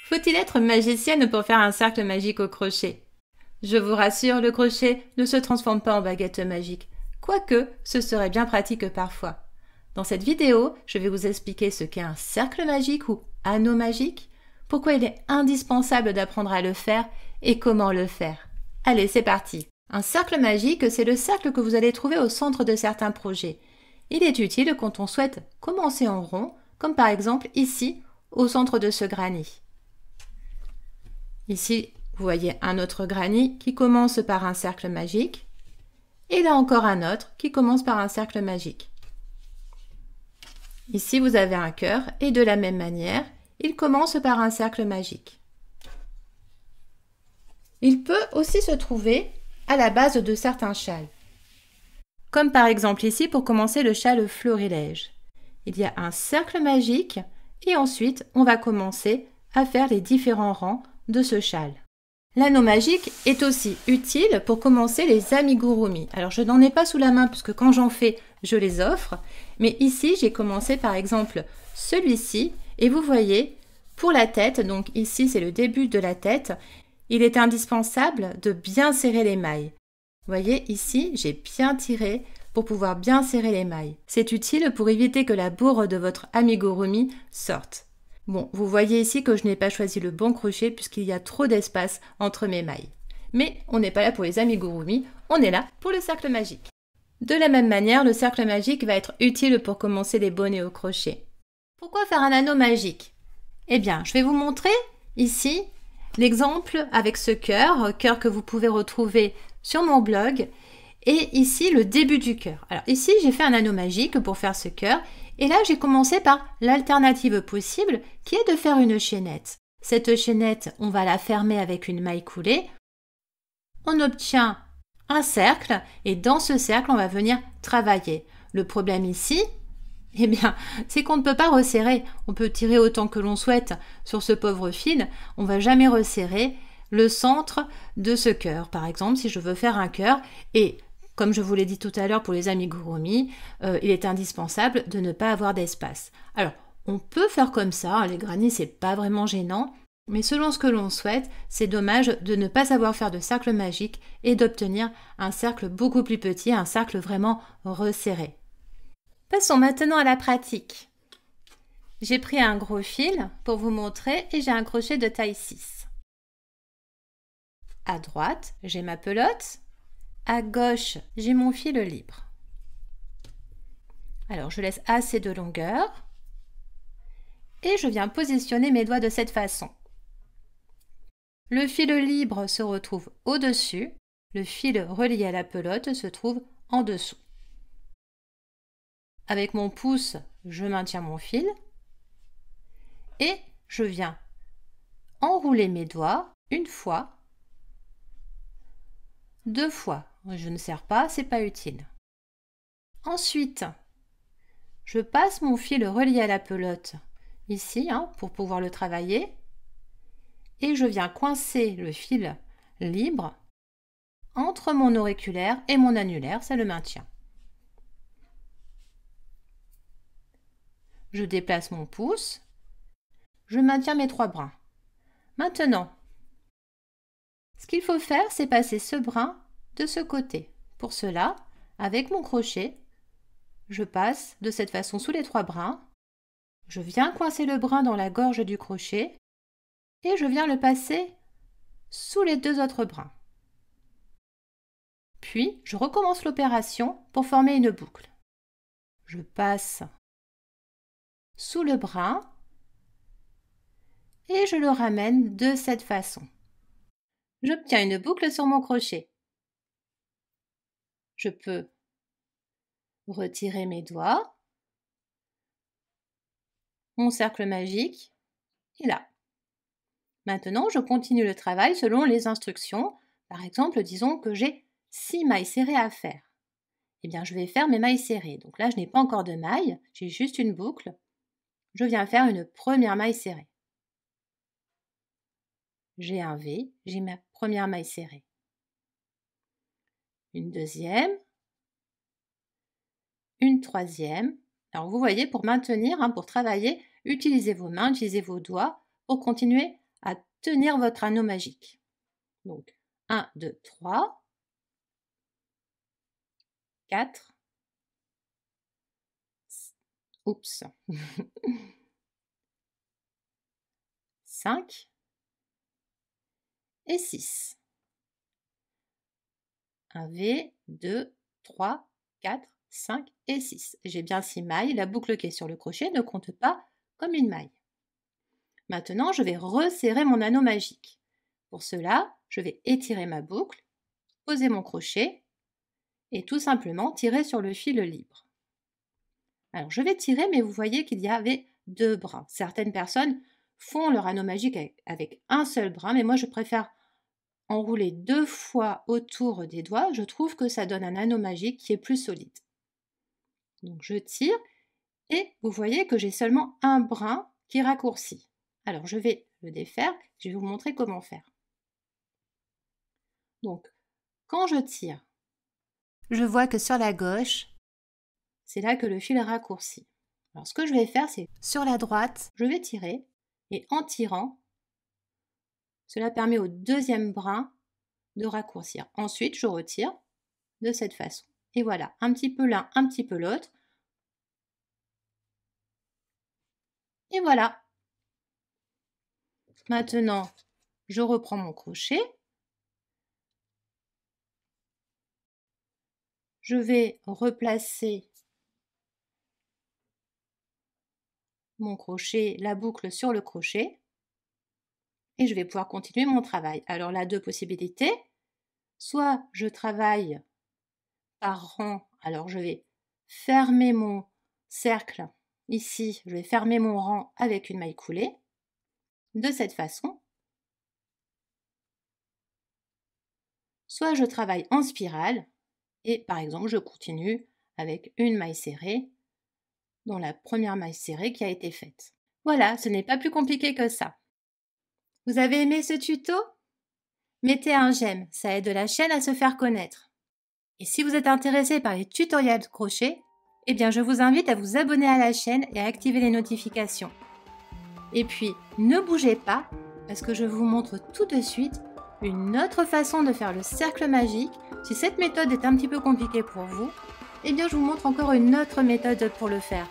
Faut-il être magicienne pour faire un cercle magique au crochet? Je vous rassure, le crochet ne se transforme pas en baguette magique, quoique ce serait bien pratique parfois. Dans cette vidéo, je vais vous expliquer ce qu'est un cercle magique ou anneau magique, pourquoi il est indispensable d'apprendre à le faire et comment le faire. Allez, c'est parti! Un cercle magique, c'est le cercle que vous allez trouver au centre de certains projets. Il est utile quand on souhaite commencer en rond, comme par exemple ici, au centre de ce granit. Ici, vous voyez un autre granit qui commence par un cercle magique, et là encore un autre qui commence par un cercle magique. Ici, vous avez un cœur, et de la même manière, il commence par un cercle magique. Il peut aussi se trouver à la base de certains châles, comme par exemple ici pour commencer le châle florilège. Il y a un cercle magique, et ensuite, on va commencer à faire les différents rangs de ce châle. L'anneau magique est aussi utile pour commencer les amigurumi. Alors je n'en ai pas sous la main puisque quand j'en fais, je les offre. Mais ici, j'ai commencé par exemple celui-ci. Et vous voyez, pour la tête, donc ici c'est le début de la tête, il est indispensable de bien serrer les mailles. Vous voyez, ici, j'ai bien tiré pour pouvoir bien serrer les mailles. C'est utile pour éviter que la bourre de votre amigurumi sorte. Bon, vous voyez ici que je n'ai pas choisi le bon crochet puisqu'il y a trop d'espace entre mes mailles. Mais on n'est pas là pour les amigurumi, on est là pour le cercle magique. De la même manière, le cercle magique va être utile pour commencer les bonnets au crochet. Pourquoi faire un anneau magique? Eh bien, je vais vous montrer ici l'exemple avec ce cœur que vous pouvez retrouver sur mon blog. Et ici, le début du cœur. Alors ici, j'ai fait un anneau magique pour faire ce cœur. Et là, j'ai commencé par l'alternative possible qui est de faire une chaînette. Cette chaînette, on va la fermer avec une maille coulée. On obtient un cercle et dans ce cercle, on va venir travailler. Le problème ici, eh bien, c'est qu'on ne peut pas resserrer. On peut tirer autant que l'on souhaite sur ce pauvre fil. On ne va jamais resserrer le centre de ce cœur. Par exemple, si je veux faire un cœur et comme je vous l'ai dit tout à l'heure pour les amigurumi, il est indispensable de ne pas avoir d'espace. Alors, on peut faire comme ça, les granits, c'est pas vraiment gênant, mais selon ce que l'on souhaite, c'est dommage de ne pas savoir faire de cercle magique et d'obtenir un cercle beaucoup plus petit, un cercle vraiment resserré. Passons maintenant à la pratique. J'ai pris un gros fil pour vous montrer et j'ai un crochet de taille 6. À droite, j'ai ma pelote. À gauche, j'ai mon fil libre. Alors, je laisse assez de longueur et je viens positionner mes doigts de cette façon. Le fil libre se retrouve au-dessus, le fil relié à la pelote se trouve en dessous. Avec mon pouce, je maintiens mon fil et je viens enrouler mes doigts une fois, deux fois. Je ne serre pas, c'est pas utile. Ensuite, je passe mon fil relié à la pelote ici pour pouvoir le travailler et je viens coincer le fil libre entre mon auriculaire et mon annulaire, ça le maintient. Je déplace mon pouce, je maintiens mes 3 brins. Maintenant, ce qu'il faut faire, c'est passer ce brin de ce côté. Pour cela, avec mon crochet, je passe de cette façon sous les 3 brins. Je viens coincer le brin dans la gorge du crochet et je viens le passer sous les 2 autres brins. Puis, je recommence l'opération pour former une boucle. Je passe sous le brin et je le ramène de cette façon. J'obtiens une boucle sur mon crochet. Je peux retirer mes doigts, mon cercle magique est là. Maintenant, je continue le travail selon les instructions. Par exemple, disons que j'ai 6 mailles serrées à faire. Eh bien, je vais faire mes mailles serrées. Donc là, je n'ai pas encore de mailles, j'ai juste une boucle. Je viens faire une première maille serrée. J'ai un V, j'ai ma première maille serrée. Une deuxième, une troisième. Alors vous voyez, pour maintenir, pour travailler, utilisez vos mains, utilisez vos doigts pour continuer à tenir votre anneau magique. Donc 1, 2, 3, 4, oups, 5 et 6. 1 V, 2, 3, 4, 5 et 6. J'ai bien 6 mailles. La boucle qui est sur le crochet ne compte pas comme une maille. Maintenant, je vais resserrer mon anneau magique. Pour cela, je vais étirer ma boucle, poser mon crochet et tout simplement tirer sur le fil libre. Alors, je vais tirer, mais vous voyez qu'il y avait 2 brins. Certaines personnes font leur anneau magique avec un seul brin, mais moi, je préfère enrouler 2 fois autour des doigts. Je trouve que ça donne un anneau magique qui est plus solide. Donc, je tire et vous voyez que j'ai seulement un brin qui raccourcit. Alors, je vais le défaire, je vais vous montrer comment faire. Donc, quand je tire, je vois que sur la gauche, c'est là que le fil raccourcit. Alors, ce que je vais faire, c'est sur la droite, je vais tirer et en tirant, cela permet au deuxième brin de raccourcir. Ensuite, je retire de cette façon. Et voilà, un petit peu l'un, un petit peu l'autre. Et voilà. Maintenant, je reprends mon crochet. Je vais replacer mon crochet, la boucle sur le crochet. Et je vais pouvoir continuer mon travail. Alors là, 2 possibilités. Soit je travaille par rang. Alors je vais fermer mon cercle. Ici, je vais fermer mon rang avec une maille coulée. De cette façon. Soit je travaille en spirale. Et par exemple, je continue avec une maille serrée, dont la première maille serrée qui a été faite. Voilà, ce n'est pas plus compliqué que ça. Vous avez aimé ce tuto? Mettez un j'aime, ça aide la chaîne à se faire connaître. Et si vous êtes intéressé par les tutoriels de crochet, eh bien je vous invite à vous abonner à la chaîne et à activer les notifications. Et puis, ne bougez pas, parce que je vous montre tout de suite une autre façon de faire le cercle magique. Si cette méthode est un petit peu compliquée pour vous, eh bien je vous montre encore une autre méthode pour le faire.